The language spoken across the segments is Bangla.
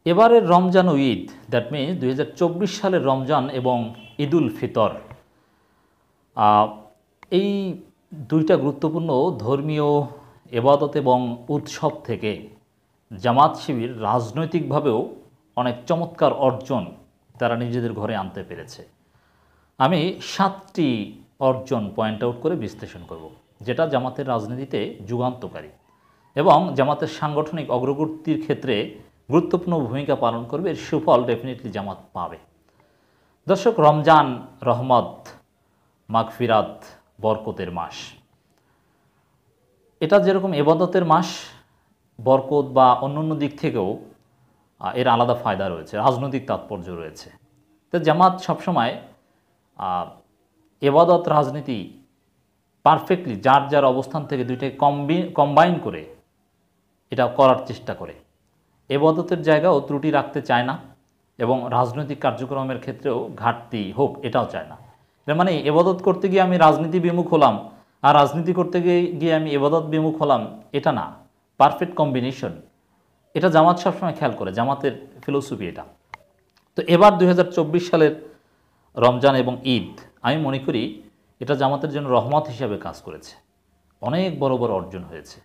এবারের রমজান ও ঈদ, দ্যাট মিনস 2024 সালের রমজান এবং ঈদুল ফিতর, এই দুইটা গুরুত্বপূর্ণ ধর্মীয় এবাদত এবং উৎসব থেকে জামাত শিবির রাজনৈতিকভাবেও অনেক চমৎকার অর্জন তারা নিজেদের ঘরে আনতে পেরেছে। আমি 7টি অর্জন পয়েন্ট আউট করে বিশ্লেষণ করব, যেটা জামাতের রাজনীতিতে যুগান্তকারী এবং জামাতের সাংগঠনিক অগ্রগতির ক্ষেত্রে গুরুত্বপূর্ণ ভূমিকা পালন করবে। এর সুফল ডেফিনেটলি জামাত পাবে। দর্শক, রমজান রহমত, মাগফিরাত, বরকতের মাস। এটা যেরকম এবাদতের মাস, বরকত বা অন্যান্য দিক থেকেও এর আলাদা ফায়দা রয়েছে, রাজনৈতিক তাৎপর্য রয়েছে। তো জামাত সবসময় এবাদত রাজনীতি পারফেক্টলি যার যার অবস্থান থেকে দুইটাকে কম্বাইন করে এটা করার চেষ্টা করে। এবাদতের জায়গাও ত্রুটি রাখতে চায় না এবং রাজনৈতিক কার্যক্রমের ক্ষেত্রেও ঘাটতি হোক এটাও চায় না। এর মানে এবাদত করতে গিয়ে আমি রাজনীতি বিমুখ হলাম আর রাজনীতি করতে গিয়ে আমি এবাদত বিমুখ হলাম, এটা না। পারফেক্ট কম্বিনেশন, এটা জামাত সবসময় খেয়াল করে, জামাতের ফিলোসফি এটা। তো এবার 2024 সালের রমজান এবং ঈদ আমি মনে করি এটা জামাতের জন্য রহমত হিসাবে কাজ করেছে। অনেক বড় বড় অর্জন হয়েছে।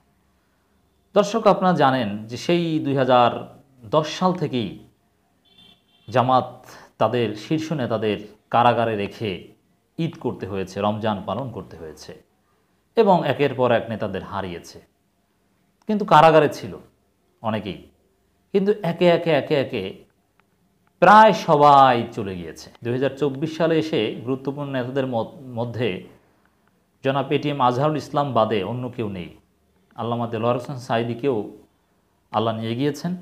দর্শক, আপনারা জানেন যে সেই 2010 সাল থেকেই জামাত তাদের শীর্ষ নেতাদের কারাগারে রেখে ঈদ করতে হয়েছে, রমজান পালন করতে হয়েছে এবং একের পর এক নেতাদের হারিয়েছে। কিন্তু কারাগারে ছিল অনেকেই, কিন্তু একে একে একে একে প্রায় সবাই চলে গিয়েছে। 2024 সালে এসে গুরুত্বপূর্ণ নেতাদের মধ্যে জনাব এটিএম আজহারুল ইসলাম বাদে অন্য কেউ নেই। আল্লামা দেলোয়ার হোসেন সাঈদীকেও আল্লাহ নিয়ে গিয়েছেন।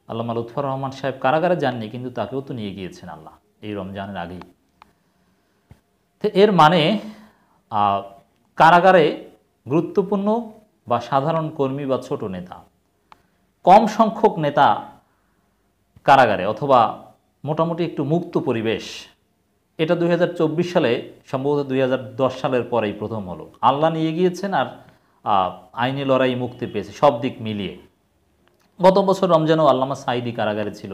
আল্লামা লুৎফর রহমান সাহেব কারাগারে যাননি, কিন্তু তাকেও তো নিয়ে গিয়েছেন আল্লাহ এই রমজানের আগেই। তো এর মানে কারাগারে গুরুত্বপূর্ণ বা সাধারণ কর্মী বা ছোট নেতা, কম সংখ্যক নেতা কারাগারে অথবা মোটামুটি একটু মুক্ত পরিবেশ, এটা 2024 সালে সম্ভবত 2010 সালের পরেই প্রথম হলো। আল্লাহ নিয়ে গিয়েছেন আর আইনি লড়াই মুক্তি পেয়েছে সব দিক মিলিয়ে। গত বছর রমজানও আল্লামা সাঈদী কারাগারে ছিল,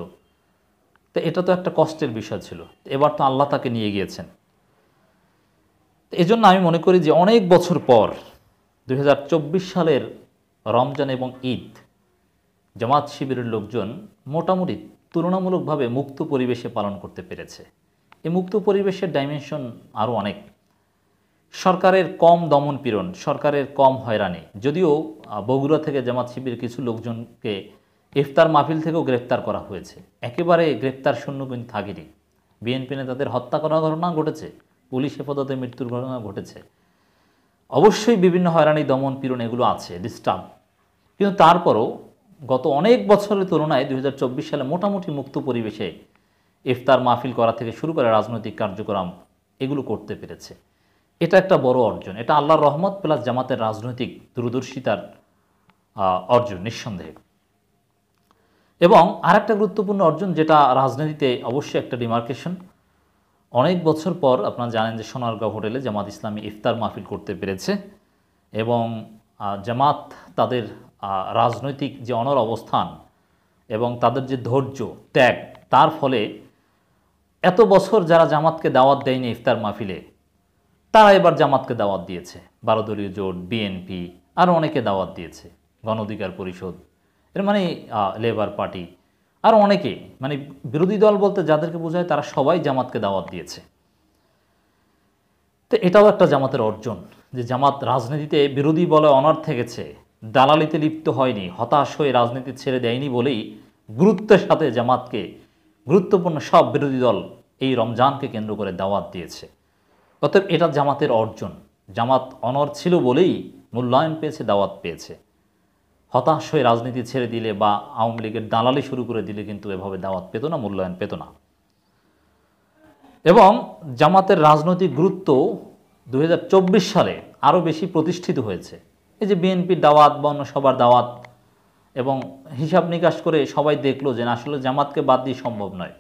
তো এটা তো একটা কষ্টের বিষয় ছিল। এবার তো আল্লাহ তাকে নিয়ে গিয়েছেন। এজন্য আমি মনে করি যে অনেক বছর পর 2024 সালের রমজান এবং ঈদ জামাত শিবিরের লোকজন মোটামুটি তুলনামূলকভাবে মুক্ত পরিবেশে পালন করতে পেরেছে। এই মুক্ত পরিবেশের ডাইমেনশন আরও অনেক। সরকারের কম দমন পীড়ন, সরকারের কম হয়রানি। যদিও বগুড়া থেকে জামাত শিবির কিছু লোকজনকে ইফতার মাহফিল থেকেও গ্রেফতার করা হয়েছে, একেবারে গ্রেফতার শূন্য কিন্তু থাকেনি। বিএনপি নেতাদের হত্যা করার ঘটনা ঘটেছে, পুলিশ হেফাজতে মৃত্যুর ঘটনা ঘটেছে। অবশ্যই বিভিন্ন হয়রানি, দমন পীড়ন এগুলো আছে, ডিস্টার্ব। কিন্তু তারপরও গত অনেক বছরের তুলনায় 2024 সালে মোটামুটি মুক্ত পরিবেশে ইফতার মাহফিল করা থেকে শুরু করে রাজনৈতিক কার্যক্রম এগুলো করতে পেরেছে। এটা একটা বড় অর্জন। এটা আল্লাহর রহমত প্লাস জামাতের রাজনৈতিক দূরদর্শিতার অর্জন নিঃসন্দেহে। এবং আরেকটা গুরুত্বপূর্ণ অর্জন, যেটা রাজনীতিতে অবশ্যই একটা ডিমার্কেশন, অনেক বছর পর আপনারা জানেন যে সোনারগাঁও হোটেলে জামাত ইসলামী ইফতার মাহফিল করতে পেরেছে এবং জামাত তাদের রাজনৈতিক যে অনড় অবস্থান এবং তাদের যে ধৈর্য ত্যাগ, তার ফলে এত বছর যারা জামাতকে দাওয়াত দেয়নি ইফতার মাহফিলে, তারা এবার জামাতকে দাওয়াত দিয়েছে। 12 দলীয় জোট, বিএনপি, আরও অনেকে দাওয়াত দিয়েছে, গণ অধিকার পরিষদ, এর মানে লেবার পার্টি, আর অনেকে, মানে বিরোধী দল বলতে যাদেরকে বোঝায় তারা সবাই জামাতকে দাওয়াত দিয়েছে। তো এটাও একটা জামাতের অর্জন যে জামাত রাজনীতিতে বিরোধী বলে অনড় থেকেছে, দালালিতে লিপ্ত হয়নি, হতাশ হয়ে রাজনীতি ছেড়ে দেয়নি বলেই গুরুত্বের সাথে জামাতকে গুরুত্বপূর্ণ সব বিরোধী দল এই রমজানকে কেন্দ্র করে দাওয়াত দিয়েছে। অতএব এটা জামাতের অর্জন। জামাত অনড় ছিল বলেই মূল্যায়ন পেয়েছে, দাওয়াত পেয়েছে। হতাশ হয়ে রাজনীতি ছেড়ে দিলে বা আওয়ামী লীগের দালালি শুরু করে দিলে কিন্তু এভাবে দাওয়াত পেত না, মূল্যায়ন পেত না। এবং জামাতের রাজনৈতিক গুরুত্ব 2024 সালে আরও বেশি প্রতিষ্ঠিত হয়েছে। এই যে বিএনপির দাওয়াত বা অন্য সবার দাওয়াত, এবং হিসাব নিকাশ করে সবাই দেখলো যে আসলে জামাতকে বাদ দিয়ে সম্ভব নয়।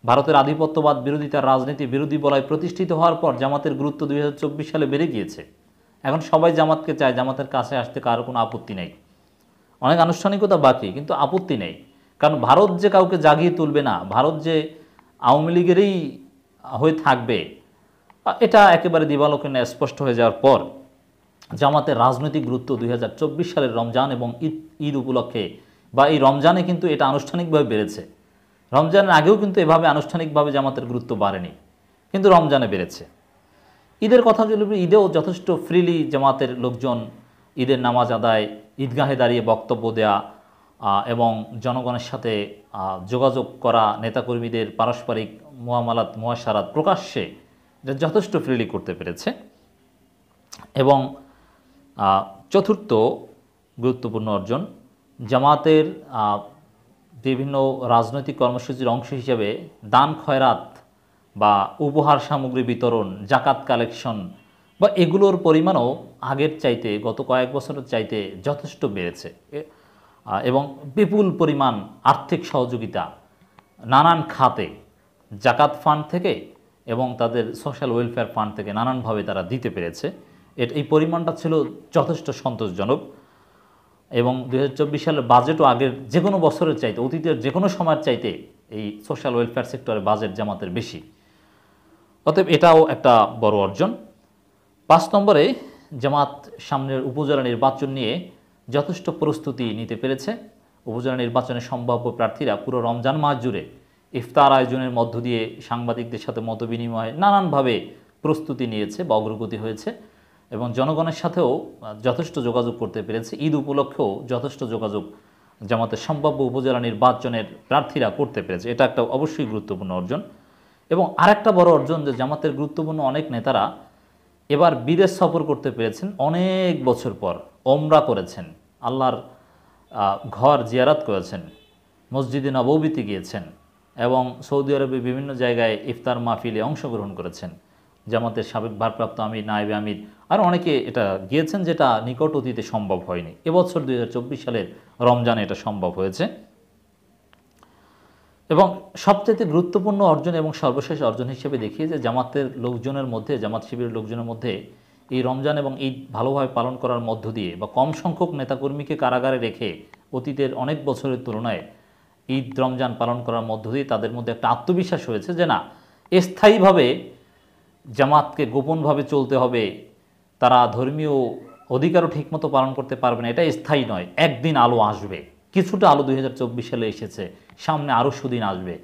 ভারতের আধিপত্যবাদ বিরোধিতার রাজনীতি বিরোধী বলায় প্রতিষ্ঠিত হওয়ার পর জামাতের গুরুত্ব 2024 সালে বেড়ে গিয়েছে। এখন সবাই জামাতকে চায়, জামাতের কাছে আসতে কারো কোনো আপত্তি নেই। অনেক আনুষ্ঠানিকতা বাকি, কিন্তু আপত্তি নেই। কারণ ভারত যে কাউকে জাগিয়ে তুলবে না, ভারত যে আওয়ামী লীগেরই হয়ে থাকবে, এটা একেবারে দিবালোকে স্পষ্ট হয়ে যাওয়ার পর জামাতের রাজনৈতিক গুরুত্ব 2024 সালের রমজান এবং ঈদ উপলক্ষে বা এই রমজানে কিন্তু এটা আনুষ্ঠানিকভাবে বেড়েছে। রমজানের আগেও কিন্তু এভাবে আনুষ্ঠানিকভাবে জামাতের গুরুত্ব বাড়েনি, কিন্তু রমজানে বেড়েছে। ঈদের কথা যদি ঈদেও যথেষ্ট ফ্রিলি জামাতের লোকজন ঈদের নামাজ আদায়, ঈদগাহে দাঁড়িয়ে বক্তব্য দেয়া এবং জনগণের সাথে যোগাযোগ করা, নেতাকর্মীদের পারস্পরিক মুআমালাত মুআশারাত প্রকাশ্যে এটা যথেষ্ট ফ্রিলি করতে পেরেছে। এবং চতুর্থ গুরুত্বপূর্ণ অর্জন, জামাতের বিভিন্ন রাজনৈতিক কর্মসূচির অংশ হিসেবে দান খয়রাত বা উপহার সামগ্রী বিতরণ, জাকাত কালেকশন বা এগুলোর পরিমাণও আগের চাইতে, গত কয়েক বছরের চাইতে যথেষ্ট বেড়েছে এবং বিপুল পরিমাণ আর্থিক সহযোগিতা নানান খাতে, জাকাত ফান্ড থেকে এবং তাদের সোশ্যাল ওয়েলফেয়ার ফান্ড থেকে নানানভাবে তারা দিতে পেরেছে। এই পরিমাণটা ছিল যথেষ্ট সন্তোষজনক এবং 2024 সালের বাজেটও আগের যে কোনো বছরের চাইতে, অতীতের যে কোনো সময়ের চাইতে এই সোশ্যাল ওয়েলফেয়ার সেক্টরের বাজেট জামাতের বেশি। অতএব এটাও একটা বড় অর্জন। 5 নম্বরে, জামাত সামনের উপজেলা নির্বাচন নিয়ে যথেষ্ট প্রস্তুতি নিতে পেরেছে। উপজেলা নির্বাচনে সম্ভাব্য প্রার্থীরা পুরো রমজান মাস জুড়ে ইফতার আয়োজনের মধ্য দিয়ে সাংবাদিকদের সাথে মতবিনিময়ে নানানভাবে প্রস্তুতি নিয়েছে বা অগ্রগতি হয়েছে এবং জনগণের সাথেও যথেষ্ট যোগাযোগ করতে পেরেছে। ঈদ উপলক্ষেও যথেষ্ট যোগাযোগ জামাতের সম্ভাব্য উপজেলা নির্বাচনের প্রার্থীরা করতে পেরেছে। এটা একটা অবশ্যই গুরুত্বপূর্ণ অর্জন। এবং আরেকটা বড় অর্জন যে জামাতের গুরুত্বপূর্ণ অনেক নেতারা এবার বিদেশ সফর করতে পেরেছেন, অনেক বছর পর ওমরা করেছেন, আল্লাহর ঘর জিয়ারত করেছেন, মসজিদে নববীতে গিয়েছেন এবং সৌদি আরবে বিভিন্ন জায়গায় ইফতার মাহফিলে অংশগ্রহণ করেছেন। জামাতের সাবেক ভারপ্রাপ্ত আমির, নায়েবে আমির আর অনেকে এটা গিয়েছেন, যেটা নিকট অতীতে সম্ভব হয়নি। এবছর 2024 সালের রমজানে এটা সম্ভব হয়েছে। এবং সবচেয়ে গুরুত্বপূর্ণ অর্জন এবং সর্বশেষ অর্জন হিসেবে দেখি যে জামাতের লোকজনের মধ্যে, জামাত শিবিরের লোকজনের মধ্যে এই রমজান এবং ঈদ ভালোভাবে পালন করার মধ্য দিয়ে বা কম সংখ্যক নেতাকর্মীকে কারাগারে রেখে অতীতের অনেক বছরের তুলনায় ঈদ রমজান পালন করার মধ্য দিয়ে তাদের মধ্যে একটা আত্মবিশ্বাস হয়েছে যে না, স্থায়ীভাবে জামাতকে গোপনভাবে চলতে হবে, তারা ধর্মীয় অধিকারও ঠিকমতো পালন করতে পারবে না, এটা স্থায়ী নয়, একদিন আলো আসবে। কিছুটা আলো 2024 সালে এসেছে, সামনে আরও সুদিন আসবে।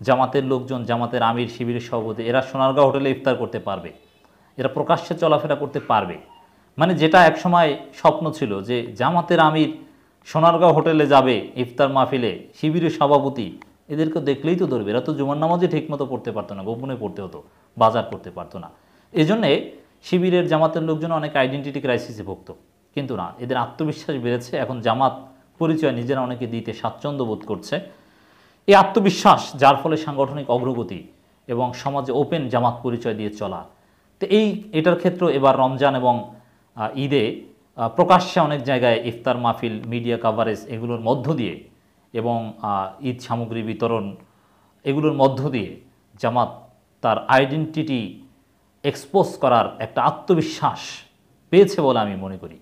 জামাতের লোকজন, জামাতের আমির, শিবিরের সভাপতি এরা সোনারগাঁও হোটেলে ইফতার করতে পারবে, এরা প্রকাশ্যে চলাফেরা করতে পারবে। মানে যেটা একসময় স্বপ্ন ছিল যে জামাতের আমির সোনারগাঁও হোটেলে যাবে ইফতার মাহফিলে, শিবিরের সভাপতি এদেরকে দেখলেই তো ধরবে। এরা তো জুমার নামাজই ঠিকমতো পড়তে পারতো না, গোপনে পড়তে হতো, বাজার করতে পারতো না। এই জন্যে শিবিরের, জামাতের লোকজন অনেক আইডেন্টিটি ক্রাইসিসে ভুগত, কিন্তু না, এদের আত্মবিশ্বাস বেড়েছে। এখন জামাত পরিচয় নিজেরা অনেকে দিতে স্বাচ্ছন্দ্য বোধ করছে। এই আত্মবিশ্বাস, যার ফলে সাংগঠনিক অগ্রগতি এবং সমাজে ওপেন জামাত পরিচয় দিয়ে চলা। তো এটার ক্ষেত্রে এবার রমজান এবং ঈদে প্রকাশ্যে অনেক জায়গায় ইফতার মাহফিল, মিডিয়া কাভারেজ এগুলোর মধ্য দিয়ে এবং ঈদ সামগ্রী বিতরণ এগুলোর মধ্য দিয়ে জামাত তার আইডেন্টিটি এক্সপোজ করার একটা আত্মবিশ্বাস পেয়েছে বলে আমি মনে করি।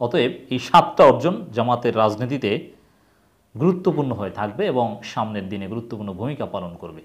অতএব এই 7টা অর্জন জামাতের রাজনীতিতে গুরুত্বপূর্ণ হয়ে থাকবে এবং সামনের দিনে গুরুত্বপূর্ণ ভূমিকা পালন করবে।